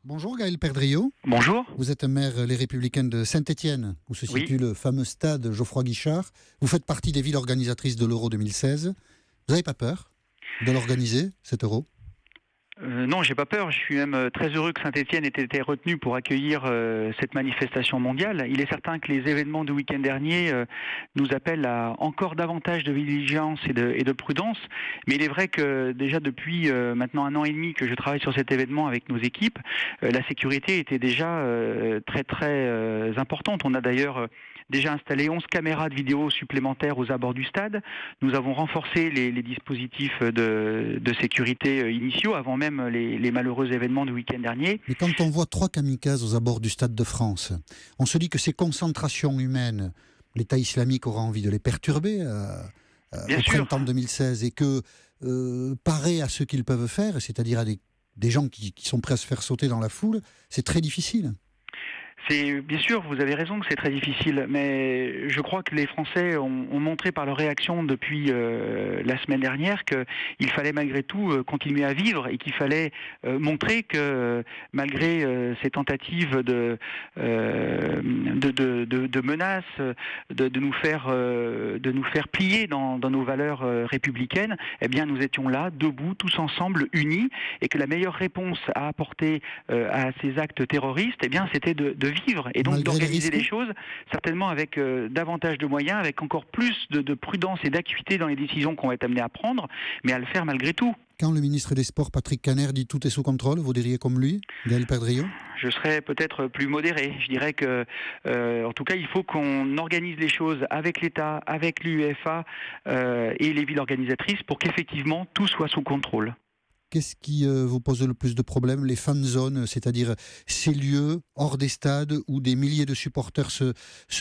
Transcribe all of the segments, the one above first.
Bonjour Gaël Perdriau, Bonjour. vous êtes maire Les Républicains de Saint-Étienne, où se Oui. situe le fameux stade Geoffroy-Guichard. Vous faites partie des villes organisatrices de l'Euro 2016. Vous n'avez pas peur de l'organiser, cet Euro? Non, j'ai pas peur. Je suis même très heureux que Saint-Étienne ait été retenu pour accueillir cette manifestation mondiale. Il est certain que les événements du week-end dernier nous appellent à encore davantage de vigilance et de prudence. Mais il est vrai que déjà depuis maintenant 1 an et demi que je travaille sur cet événement avec nos équipes, la sécurité était déjà très importante. On a d'ailleurs déjà installé 11 caméras de vidéo supplémentaires aux abords du stade. Nous avons renforcé les dispositifs de sécurité initiaux avant même les malheureux événements du week-end dernier. Mais quand on voit 3 kamikazes aux abords du Stade de France, on se dit que ces concentrations humaines, l'État islamique aura envie de les perturber Bien au sûr. printemps 2016 et que, parer à ce qu'ils peuvent faire, c'est-à-dire à des gens qui sont prêts à se faire sauter dans la foule, c'est très difficile. C'est bien sûr, vous avez raison que c'est très difficile, mais je crois que les Français ont montré par leur réaction depuis la semaine dernière qu'il fallait malgré tout continuer à vivre et qu'il fallait montrer que malgré ces tentatives de menaces, de nous faire plier dans nos valeurs républicaines, eh bien nous étions là, debout, tous ensemble, unis, et que la meilleure réponse à apporter à ces actes terroristes, eh bien c'était de vivre et donc Malgré les d'organiser risques. les choses certainement avec davantage de moyens, avec encore plus de prudence et d'acuité dans les décisions qu'on va être amené à prendre, mais à le faire malgré tout. Quand le ministre des Sports, Patrick Caner, dit tout est sous contrôle, vous diriez comme lui, Gaël Perdriau? Je serais peut-être plus modéré. Je dirais que, en tout cas, il faut qu'on organise les choses avec l'État, avec l'UEFA et les villes organisatrices pour qu'effectivement tout soit sous contrôle. Qu'est-ce qui vous pose le plus de problèmes? Les fan zones, c'est-à-dire ces lieux hors des stades où des milliers de supporters se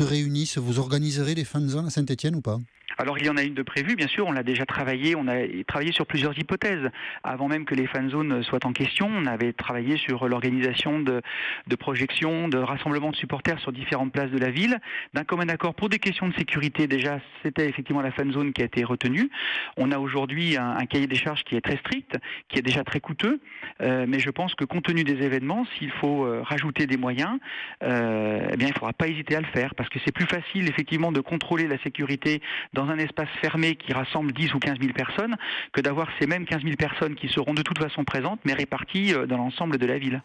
réunissent. Vous organiserez des fan zones à Saint-Étienne ou pas? Alors il y en a une de prévue, bien sûr, on l'a déjà travaillé, on a travaillé sur plusieurs hypothèses. Avant même que les fan zones soient en question, on avait travaillé sur l'organisation de projections, de rassemblements de supporters sur différentes places de la ville. D'un commun accord pour des questions de sécurité, déjà, c'était effectivement la fan zone qui a été retenue. On a aujourd'hui un cahier des charges qui est très strict, qui est déjà très coûteux, mais je pense que compte tenu des événements, s'il faut rajouter des moyens, eh bien il ne faudra pas hésiter à le faire, parce que c'est plus facile effectivement de contrôler la sécurité dans un espace fermé qui rassemble 10 ou 15 000 personnes, que d'avoir ces mêmes 15 000 personnes qui seront de toute façon présentes, mais réparties dans l'ensemble de la ville.